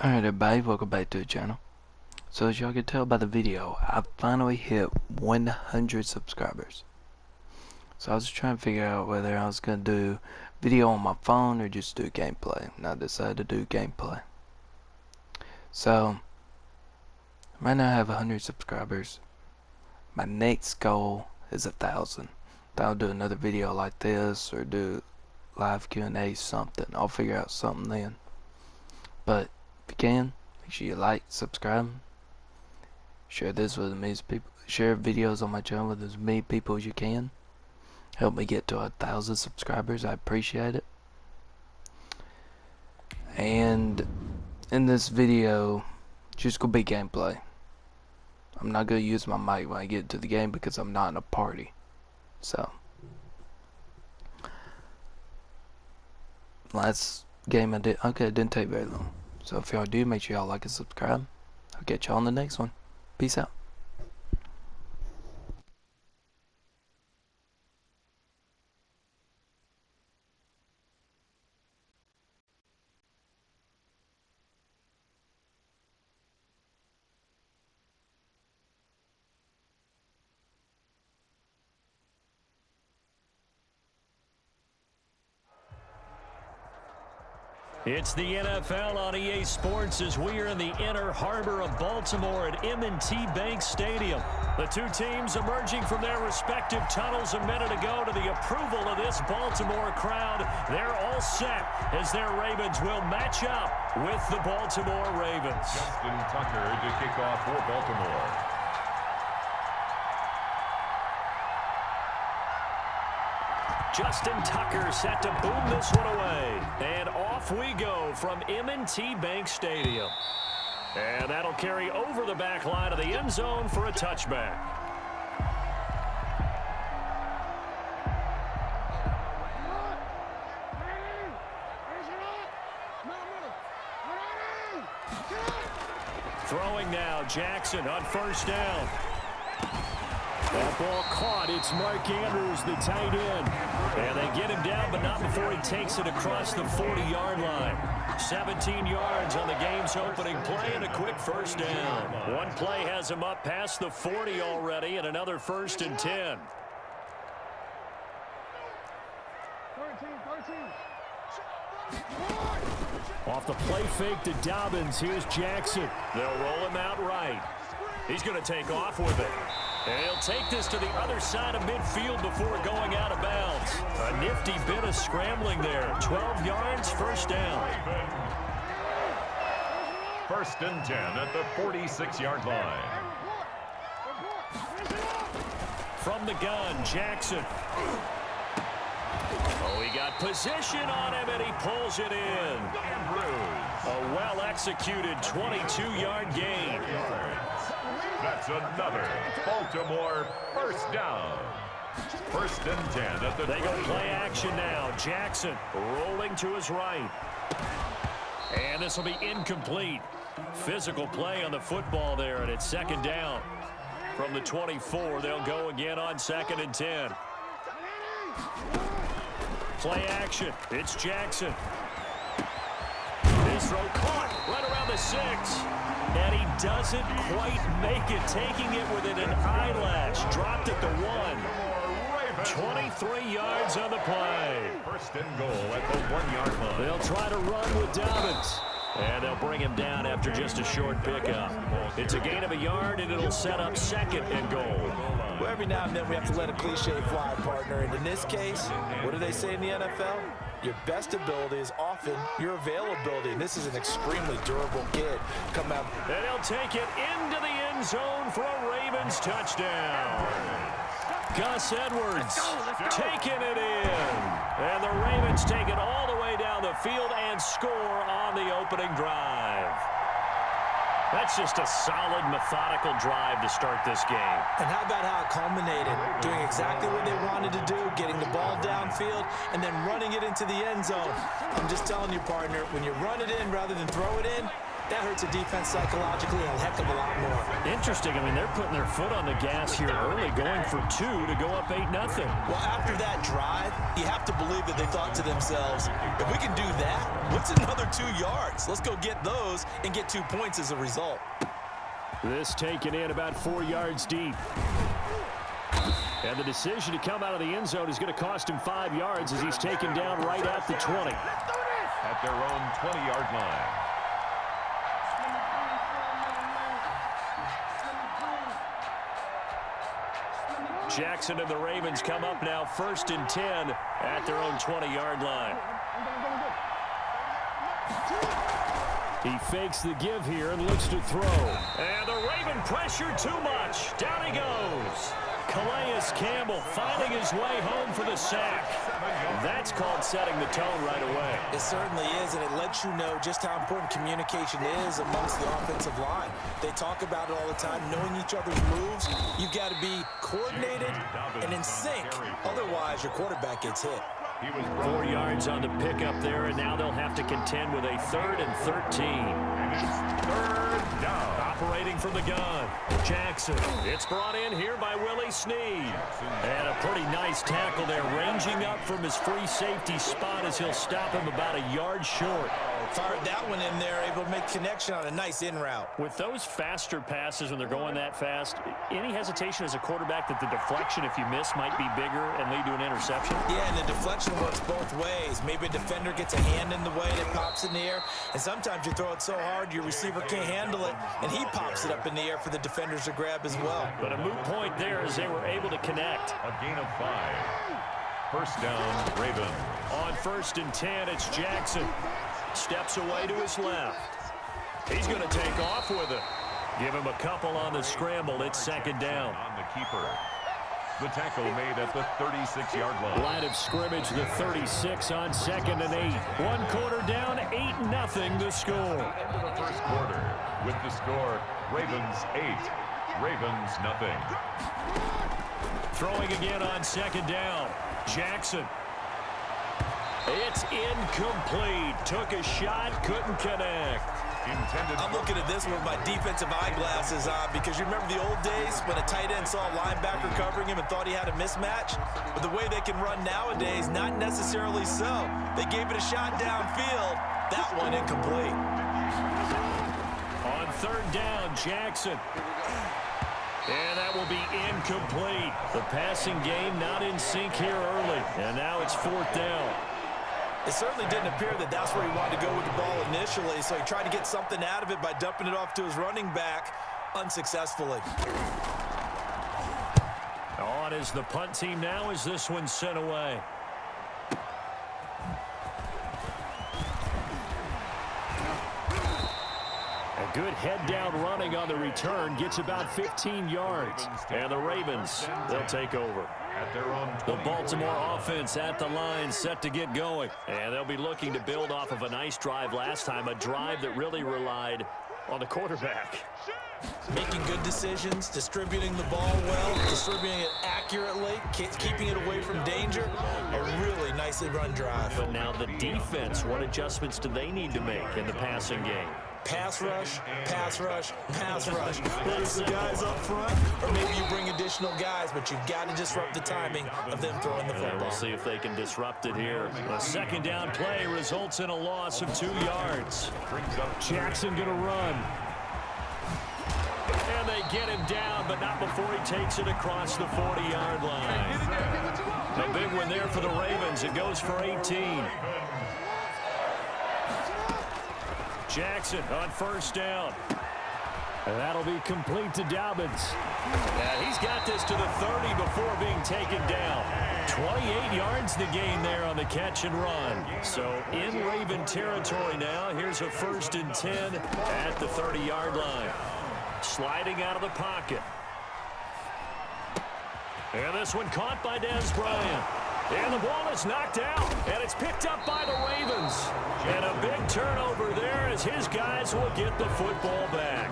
Alright everybody, welcome back to the channel. So as y'all can tell by the video, I finally hit 100 subscribers. So I was trying to figure out whether I was going to do video on my phone or just do gameplay. And I decided to do gameplay. So, right now I have 100 subscribers. My next goal is 1,000. I'll do another video like this or do live Q&A, something. I'll figure out something then. But if you can, make sure you like, subscribe, share this with as many people, share videos on my channel with as many people as you can. Help me get to 1,000 subscribers. I appreciate it. And in this video, just gonna be gameplay. I'm not gonna use my mic when I get into the game because I'm not in a party. So last game I did, okay, it didn't take very long. So if y'all do, make sure y'all like and subscribe. I'll catch y'all on the next one. Peace out. It's the NFL on EA Sports as we are in the inner harbor of Baltimore at M&T Bank Stadium. The two teams emerging from their respective tunnels a minute ago to the approval of this Baltimore crowd. They're all set as their Ravens will match up with the Baltimore Ravens. Justin Tucker to kick off for Baltimore. Justin Tucker set to boom this one away. And off we go from M&T Bank Stadium. And that'll carry over the back line of the end zone for a touchback. Throwing now, Jackson on first down. That ball caught. It's Mark Andrews, the tight end. And they get him down, but not before he takes it across the 40-yard line. 17 yards on the game's opening play and a quick first down. One play has him up past the 40 already and another 1st and 10. Off the play fake to Dobbins. Here's Jackson. They'll roll him out right. He's going to take off with it. And he'll take this to the other side of midfield before going out of bounds. A nifty bit of scrambling there. 12 yards, first down. 1st and 10 at the 46-yard line. From the gun, Jackson. Oh, he got position on him, and he pulls it in. A well-executed 22-yard gain. That's another Baltimore first down. 1st and 10 at the They go play action now. Jackson rolling to his right. And this will be incomplete. Physical play on the football there, and it's 2nd down. From the 24, they'll go again on 2nd and 10. Play action. It's Jackson. His throw caught right around the 6. And he doesn't quite make it, taking it within an eyelash. Dropped at the 1. 23 yards on the play. 1st and goal at the 1-yard line. They'll try to run with Dobbins. And they'll bring him down after just a short pickup. It's a gain of a yard, and it'll set up 2nd and goal. Well, every now and then we have to let a cliche fly, partner. And in this case, what do they say in the NFL? Your best ability is often your availability. And this is an extremely durable kid. Come out. And he'll take it into the end zone for a Ravens touchdown. Gus Edwards taking it in. And the Ravens take it all the way down the field and score on the opening drive. That's just a solid, methodical drive to start this game. And how about how it culminated? Doing exactly what they wanted to do, getting the ball downfield, and then running it into the end zone. I'm just telling you, partner, when you run it in rather than throw it in, that hurts a defense psychologically a heck of a lot more. Interesting. I mean, they're putting their foot on the gas here early, going for 2 to go up 8-0. Well, after that drive, you have to believe that they thought to themselves, if we can do that, what's another 2 yards? Let's go get those and get 2 points as a result. This taken in about 4 yards deep. And the decision to come out of the end zone is going to cost him 5 yards as he's taken down right at the 20. At their own 20-yard line. Jackson and the Ravens come up now 1st and 10 at their own 20-yard line. He fakes the give here and looks to throw. And the Raven pressure too much. Down he goes. Calais Campbell finding his way home for the sack. That's called setting the tone right away. It certainly is, and it lets you know just how important communication is amongst the offensive line. They talk about it all the time, knowing each other's moves. You've got to be coordinated and in sync. Otherwise, your quarterback gets hit. 4 yards on the pickup there, and now they'll have to contend with a 3rd and 13. Third down. Operating from the gun, Jackson. It's brought in here by Willie Snead. And a pretty nice tackle there, ranging up from his free safety spot as he'll stop him about a yard short. Fired that one in there, able to make connection on a nice in route. With those faster passes when they're going that fast, any hesitation as a quarterback that the deflection, if you miss, might be bigger and lead to an interception? Yeah, and the deflection works both ways. Maybe a defender gets a hand in the way and it pops in the air, and sometimes you throw it so hard your receiver can't handle it, and he pops it up in the air for the defenders to grab as well. But a moot point there as they were able to connect. A gain of 5. First down, Ravens. On 1st and 10, it's Jackson. Steps away to his left. He's going to take off with it. Give him a couple on the scramble. It's 2nd down. On the keeper. The tackle made at the 36-yard line. Line of scrimmage, the 36 on 2nd and 8. 1 quarter down, 8-0 the score. Into the first quarter with the score, Ravens 8, Ravens nothing. Throwing again on 2nd down. Jackson. It's incomplete. Took a shot, couldn't connect. I'm looking at this with my defensive eyeglasses on because you remember the old days when a tight end saw a linebacker covering him and thought he had a mismatch? But the way they can run nowadays, not necessarily so. They gave it a shot downfield. That one incomplete. On 3rd down, Jackson. And that will be incomplete. The passing game not in sync here early. And now it's 4th down. It certainly didn't appear that that's where he wanted to go with the ball initially, so he tried to get something out of it by dumping it off to his running back unsuccessfully. On is the punt team now as this one's sent away. A good head-down running on the return gets about 15 yards. And the Ravens, they'll take over. At their own The Baltimore offense at the line, set to get going. And they'll be looking to build off of a nice drive last time, a drive that really relied on the quarterback. Making good decisions, distributing the ball well, distributing it accurately, keeping it away from danger. A really nicely run drive. But now the defense, what adjustments do they need to make in the passing game? Pass rush, pass rush, pass rush. There's the guys up front, or maybe you bring additional guys, but you've got to disrupt the timing of them throwing the football. We'll see if they can disrupt it here. A 2nd down play results in a loss of 2 yards. Jackson going to run. And they get him down, but not before he takes it across the 40-yard line. A big one there for the Ravens. It goes for 18. Jackson on 1st down. And that'll be complete to Dobbins. And he's got this to the 30 before being taken down. 28 yards the gain there on the catch and run. So in Raven territory now. Here's a 1st and 10 at the 30-yard line. Sliding out of the pocket. And this one caught by Dez Bryant. And the ball is knocked out, and it's picked up by the Ravens. And a big turnover there as his guys will get the football back.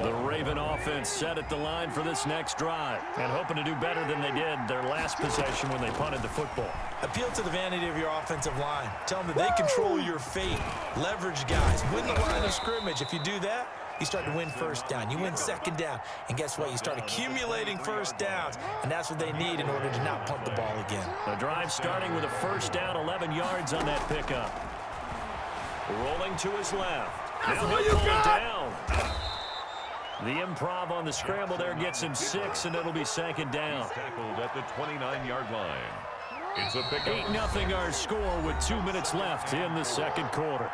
The Raven offense set at the line for this next drive and hoping to do better than they did their last possession when they punted the football. Appeal to the vanity of your offensive line. Tell them that they control your fate. Leverage guys. Win the line of scrimmage. If you do that, you start to win first down. You win second down. And guess what? You start accumulating first downs. And that's what they need in order to not punt the ball again. The drive starting with a first down, 11 yards on that pickup. Rolling to his left. Now he'll pull it down. The improv on the scramble there gets him 6, and it'll be second down. He's tackled at the 29-yard line. It's a pickup. 8-0 our score with 2 minutes left in the second quarter.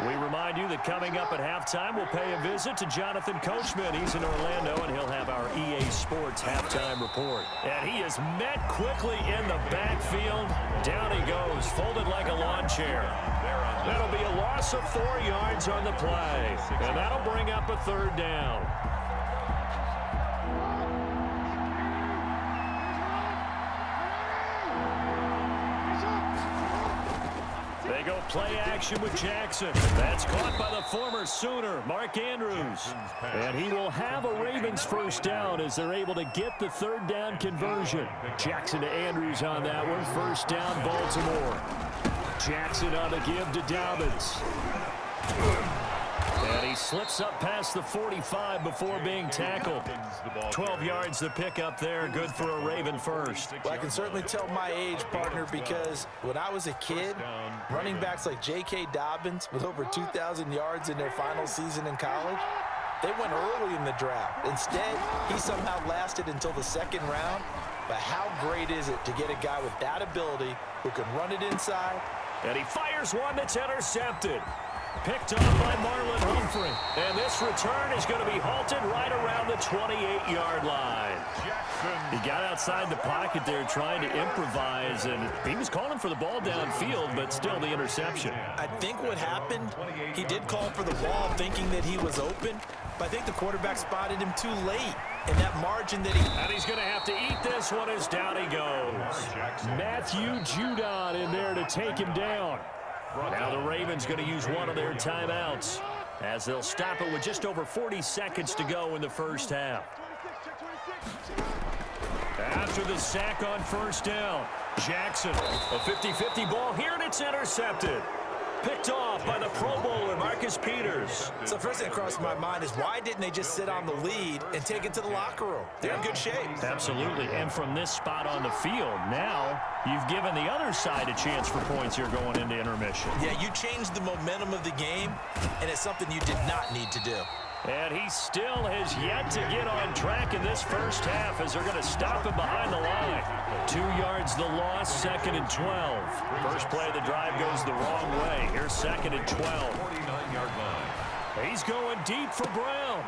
We remind you that coming up at halftime, we'll pay a visit to Jonathan Coachman. He's in Orlando, and he'll have our EA Sports halftime report. And he is met quickly in the backfield. Down he goes, folded like a lawn chair. That'll be a loss of 4 yards on the play, and that'll bring up a third down. They go play action with Jackson. That's caught by the former Sooner, Mark Andrews. And he will have a Ravens first down as they're able to get the third down conversion. Jackson to Andrews on that one. First down, Baltimore. Jackson on the give to Dobbins. And he slips up past the 45 before being tackled. 12 yards to pick up there. Good for a Raven first. Well, I can certainly tell my age, partner, because when I was a kid, running backs like J.K. Dobbins with over 2,000 yards in their final season in college, they went early in the draft. Instead, he somehow lasted until the second round. But how great is it to get a guy with that ability who can run it inside? And he fires one that's intercepted. Picked off by Marlon Humphrey. And this return is going to be halted right around the 28-yard line. He got outside the pocket there trying to improvise, and he was calling for the ball downfield, but still the interception. I think what happened, he did call for the ball thinking that he was open, but I think the quarterback spotted him too late. And that margin that And he's going to have to eat this one as down he goes. Matthew Judon in there to take him down. Now the Ravens going to use one of their timeouts as they'll stop it with just over 40 seconds to go in the first half. After the sack on first down, Jackson, a 50-50 ball here, and it's intercepted. Picked off by the Pro Bowler, Marcus Peters. So first thing that crossed my mind is why didn't they just sit on the lead and take it to the locker room? They're in good shape. Absolutely, and from this spot on the field, now you've given the other side a chance for points here going into intermission. Yeah, you changed the momentum of the game, and it's something you did not need to do. And he still has yet to get on track in this first half as they're going to stop him behind the line. 2 yards the loss, second and 12. First play of the drive goes the wrong way. Here's second and 12. 49-yard line. He's going deep for Brown.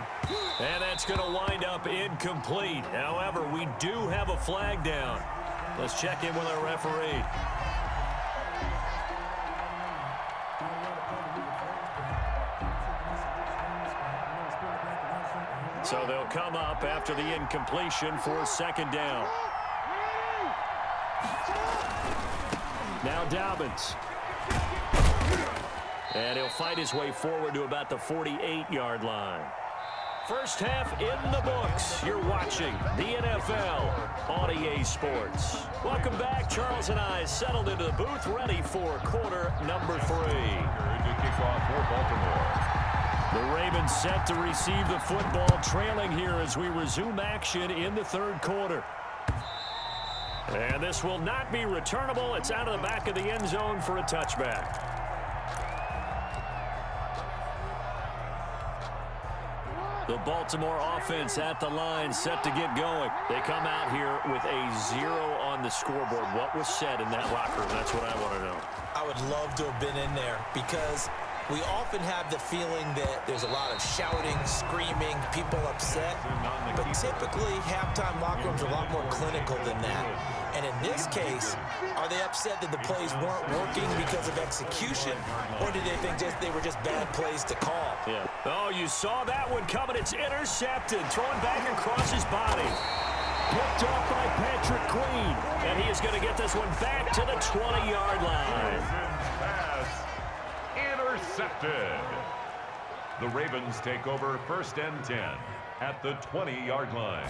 And that's going to wind up incomplete. However, we do have a flag down. Let's check in with our referee. So they'll come up after the incompletion for second down. Now Dobbins. And he'll fight his way forward to about the 48-yard line. First half in the books. You're watching the NFL on EA Sports. Welcome back. Charles and I settled into the booth, ready for quarter number 3. To kick off for Baltimore. The Ravens set to receive the football, trailing here as we resume action in the third quarter. And this will not be returnable. It's out of the back of the end zone for a touchback. The Baltimore offense at the line, set to get going. They come out here with a 0 on the scoreboard. What was said in that locker room? That's what I want to know. I would love to have been in there because we often have the feeling that there's a lot of shouting, screaming, people upset. But typically, halftime locker rooms are a lot more clinical than that. And in this case, are they upset that the plays weren't working because of execution? Or did they think they were just bad plays to call? Yeah. Oh, you saw that one coming. It's intercepted. Throwing back across his body. Picked off by Patrick Queen. And he is going to get this one back to the 20-yard line. Intercepted. The Ravens take over first and 10 at the 20-yard line.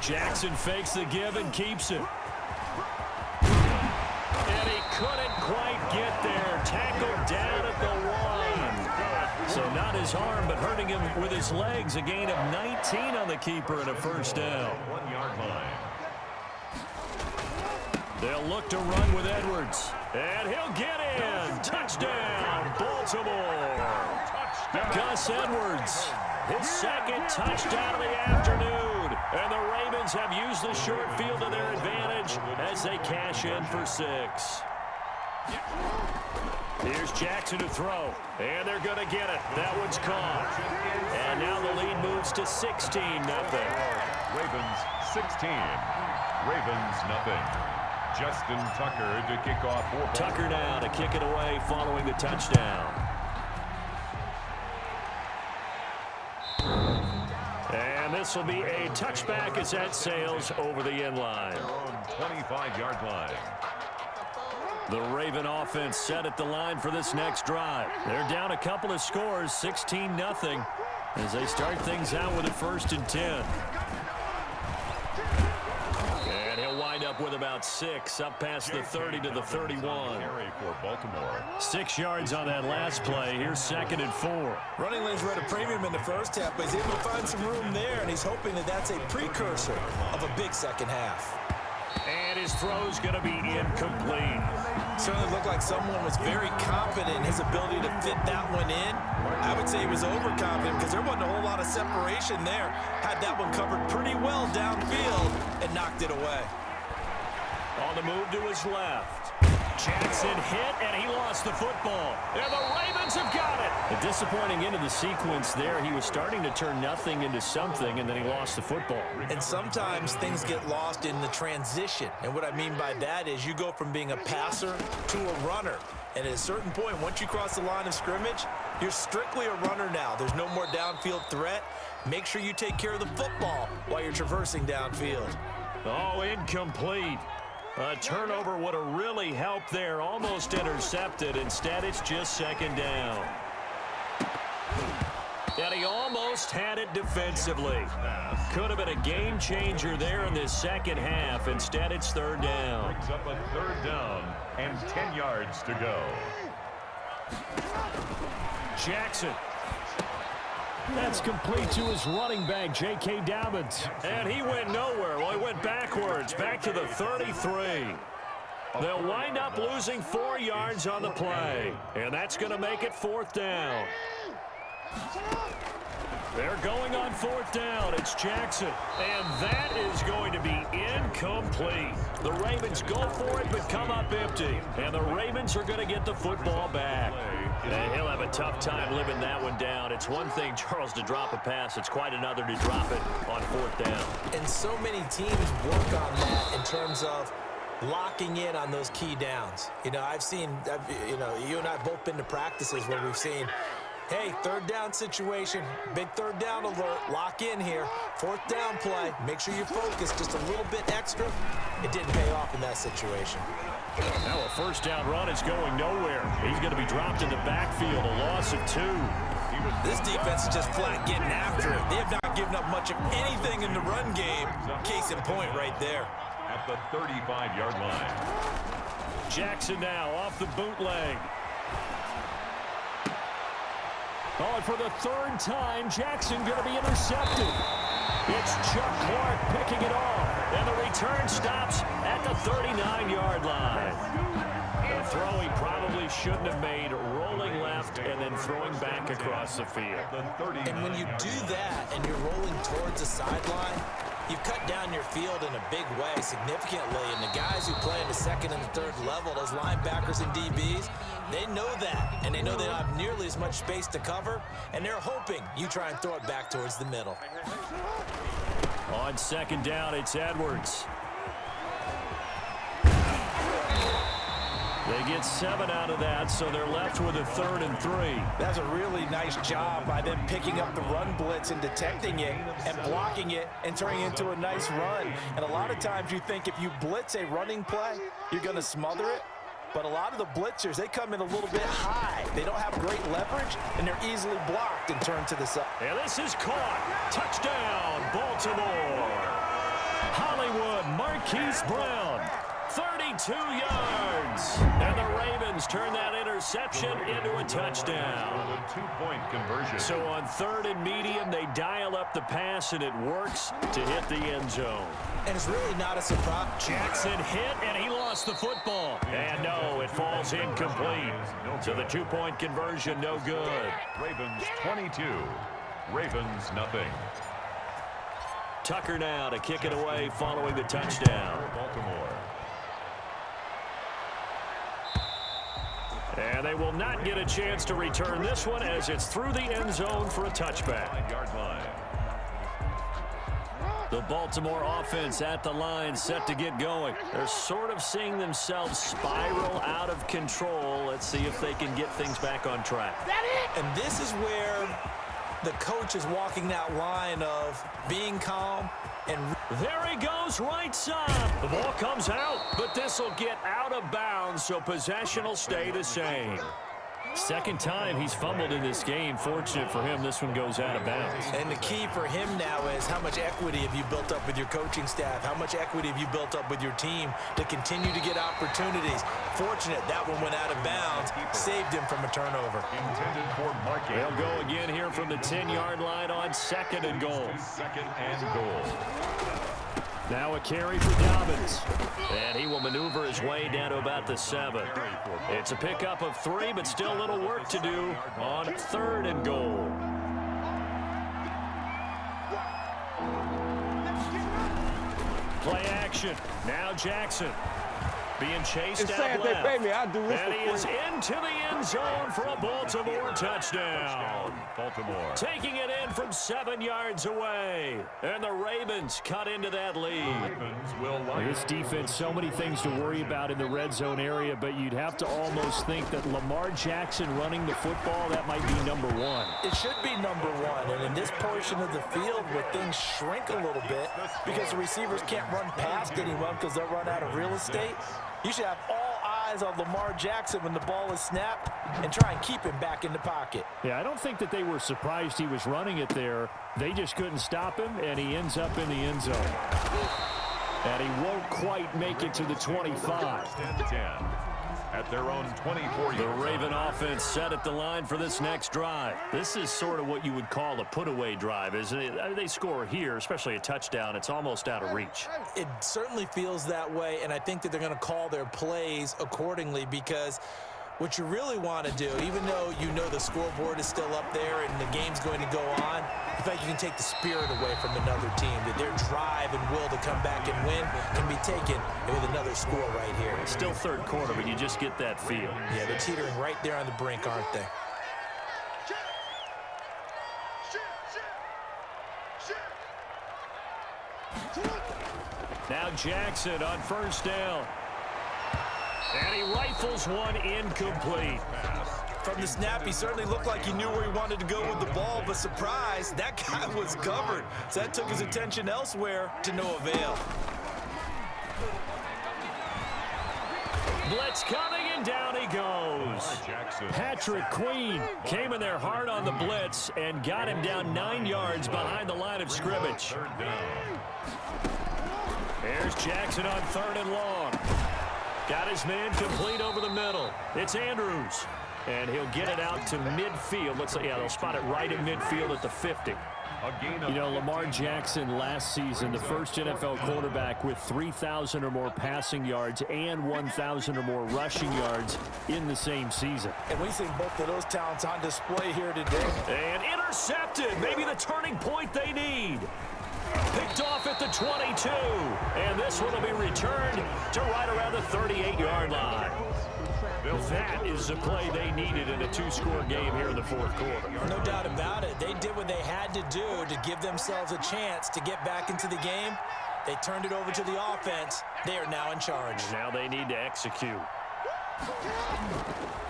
Jackson fakes the give and keeps it. And he couldn't quite get there. Tackled down at the 1. So not his arm, but hurting him with his legs. A gain of 19 on the keeper and a first down. 1 yard line. They'll look to run with Edwards. And he'll get in. Touchdown, Baltimore. Gus Edwards, his second touchdown of the afternoon. And the Ravens have used the short field to their advantage as they cash in for 6. Here's Jackson to throw. And they're going to get it. That one's caught. And now the lead moves to 16-0. Ravens 16. Ravens nothing. Justin Tucker to kick off for Baltimore. Tucker now to kick it away following the touchdown. And this will be a touchback as that sails over the end line. On 25-yard line. The Raven offense set at the line for this next drive. They're down a couple of scores, 16-0, as they start things out with a 1st and 10. And he'll wind up with about 6, up past the 30 to the 31. Carry for Baltimore. 6 yards on that last play. Here's 2nd and 4. Running lanes were at a premium in the first half, but he's able to find some room there, and he's hoping that that's a precursor of a big second half. And his throw's going to be incomplete. Certainly looked like someone was very confident in his ability to fit that one in. I would say he was overconfident because there wasn't a whole lot of separation there. Had that one covered pretty well downfield and knocked it away. On the move to his left. Jackson hit, and he lost the football. And the Ravens have got it. A disappointing end of the sequence there. He was starting to turn nothing into something, and then he lost the football. And sometimes things get lost in the transition. And what I mean by that is you go from being a passer to a runner. And at a certain point, once you cross the line of scrimmage, you're strictly a runner now. There's no more downfield threat. Make sure you take care of the football while you're traversing downfield. Oh, incomplete. A turnover would have really helped there. Almost intercepted. Instead, it's just 2nd down. And he almost had it defensively. Could have been a game changer there in this second half. Instead, it's 3rd down. Brings up a 3rd down and 10 yards to go. Jackson. That's complete to his running back, J.K. Dobbins. And he went nowhere. Well, he went backwards, back to the 33. They'll wind up losing 4 yards on the play. And that's going to make it 4th down. They're going on 4th down. It's Jackson. And that is going to be incomplete. The Ravens go for it, but come up empty. And the Ravens are going to get the football back. And he'll have a tough time living that one down. It's one thing, Charles, to drop a pass. It's quite another to drop it on 4th down. And so many teams work on that in terms of locking in on those key downs. You know, you and I have both been to practices where we've seen, hey, 3rd down situation, big 3rd down alert, lock in here. 4th down play, make sure you focus just a little bit extra. It didn't pay off in that situation. Now a 1st down run is going nowhere. He's going to be dropped in the backfield, a loss of 2. This defense is just flat getting after it. They have not given up much of anything in the run game. Case in point right there. At the 35-yard line. Jackson now off the bootleg. Oh, and for the 3rd time, Jackson going to be intercepted. It's Chuck Clark picking it off. And the return stops at the 39-yard line. A throw he probably shouldn't have made, rolling left and then throwing back across the field. And when you do that and you're rolling towards the sideline, you've cut down your field in a big way significantly. And the guys who play in the 2nd and the 3rd level, those linebackers and DBs, they know that. And they know they don't have nearly as much space to cover. And they're hoping you try and throw it back towards the middle. On 2nd down, it's Edwards. They get 7 out of that, so they're left with a 3rd and 3. That's a really nice job by them picking up the run blitz and detecting it and blocking it and turning it into a nice run. And a lot of times you think if you blitz a running play, you're going to smother it. But a lot of the blitzers, they come in a little bit high. They don't have great leverage, and they're easily blocked and turned to the side. And this is caught. Touchdown, Baltimore. Marquise Brown, 32 yards. And the Ravens turn that interception into a touchdown. A 2-point conversion. So on 3rd and medium, they dial up the pass, and it works to hit the end zone. And it's really not a surprise. Jackson hit, and he lost the football. And no, it falls incomplete. So the 2-point conversion, no good. Ravens 22. Ravens nothing. Tucker now to kick it away following the touchdown. Baltimore. And they will not get a chance to return this one as it's through the end zone for a touchback. 5-yard line. The Baltimore offense at the line, set to get going. They're sort of seeing themselves spiral out of control. Let's see if they can get things back on track. And this is where the coach is walking that line of being calm and there he goes, right side. The ball comes out, but this will get out of bounds, so possession will stay the same. Second time he's fumbled in this game. Fortunate for him, this one goes out of bounds. And the key for him now is how much equity have you built up with your coaching staff? How much equity have you built up with your team to continue to get opportunities? Fortunate that one went out of bounds, saved him from a turnover. Intended for Mark. They'll go again here from the 10-yard line on 2nd and goal. 2nd and goal. Now a carry for Dobbins. And he will maneuver his way down to about the 7. It's a pickup of 3, but still a little work to do on 3rd and goal. Play action. Now Jackson. Being chased out left. And he is into the end zone for a Baltimore touchdown. Baltimore. Taking it in from 7 yards away. And the Ravens cut into that lead. Ravens will line. This defense, so many things to worry about in the red zone area, but you'd have to almost think that Lamar Jackson running the football, that might be number 1. It should be number 1, and in this portion of the field where things shrink a little bit because the receivers can't run past anyone because they'll run out of real estate, you should have all eyes on Lamar Jackson when the ball is snapped and try and keep him back in the pocket. Yeah, I don't think that they were surprised he was running it there. They just couldn't stop him, and he ends up in the end zone. And he won't quite make it to the 25. 10 at their own 24. The Raven offense set at the line for this next drive. This is sort of what you would call a put-away drive, isn't it? They score here, especially a touchdown. It's almost out of reach. It certainly feels that way, and I think that they're going to call their plays accordingly because what you really want to do, even though you know the scoreboard is still up there and the game's going to go on, in fact, you can take the spirit away from another team, that their drive and will to come back and win can be taken with another score right here. It's still third quarter, but you just get that feel. Yeah, they're teetering right there on the brink, aren't they? Now Jackson on 1st down. And he rifles one incomplete. From the snap, he certainly looked like he knew where he wanted to go with the ball, but surprise, that guy was covered. So that took his attention elsewhere to no avail. Blitz coming, and down he goes. Patrick Queen came in there hard on the blitz and got him down 9 yards behind the line of scrimmage. Here's Jackson on 3rd and long. Got his man complete over the middle. It's Andrews. And he'll get it out to midfield. Looks like, yeah, they'll spot it right in midfield at the 50. You know, Lamar Jackson last season, the first NFL quarterback with 3,000 or more passing yards and 1,000 or more rushing yards in the same season. And we've seen both of those talents on display here today. And intercepted. Maybe the turning point they need. Picked off at the 22. And this one will be returned to right around the 38-yard line. That is the play they needed in a 2-score game here in the 4th quarter. No doubt about it. They did what they had to do to give themselves a chance to get back into the game. They turned it over to the offense. They are now in charge. Now they need to execute.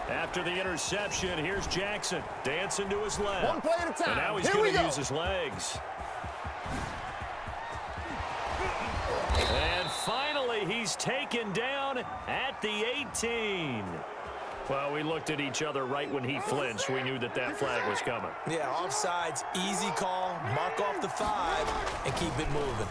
After the interception, here's Jackson dancing to his left. One play at a time. And now he's going to use his legs. And finally, he's taken down at the 18. Well, we looked at each other right when he flinched. We knew that that flag was coming. Yeah, offsides, easy call, mark off the 5, and keep it moving.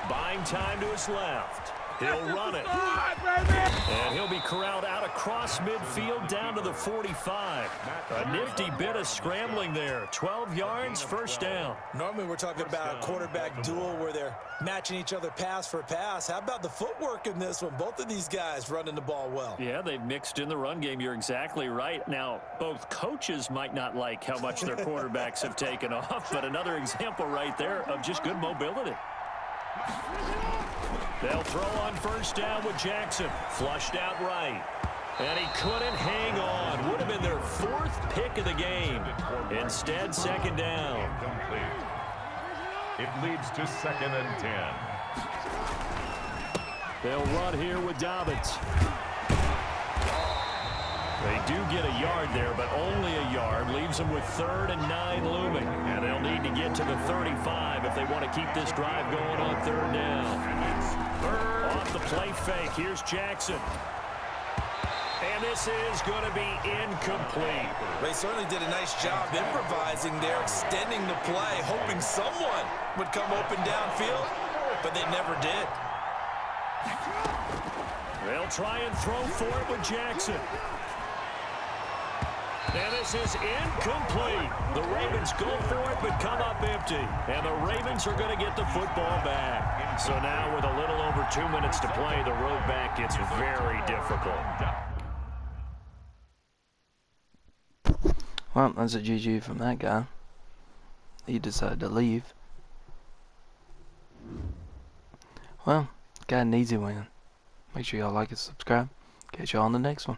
Buying time to his left. He'll run it. And he'll be corralled out across midfield down to the 45. A nifty bit of scrambling there. 12 yards, first down. Normally we're talking about a quarterback duel where they're matching each other pass for pass. How about the footwork in this one? Both of these guys running the ball well. Yeah, they've mixed in the run game. You're exactly right. Now, both coaches might not like how much their quarterbacks have taken off, but another example right there of just good mobility. They'll throw on first down with Jackson. Flushed out right. And he couldn't hang on. Would have been their 4th pick of the game. Instead, second down. Incomplete. It leads to 2nd and 10. They'll run here with Dobbins. They do get a yard there, but only a yard. Leaves them with 3rd and 9 looming. And they'll need to get to the 35 if they want to keep this drive going on 3rd down. Off the play fake, here's Jackson. And this is going to be incomplete. They certainly did a nice job improvising there, extending the play, hoping someone would come open downfield, but they never did. They'll try and throw for it with Jackson. And this is incomplete. The Ravens go for it, but come up empty. And the Ravens are going to get the football back. So now with a little over 2 minutes to play, the road back gets very difficult. Well, that's a GG from that guy. He decided to leave. Well, got an easy win. Make sure y'all like and subscribe. Catch y'all on the next one.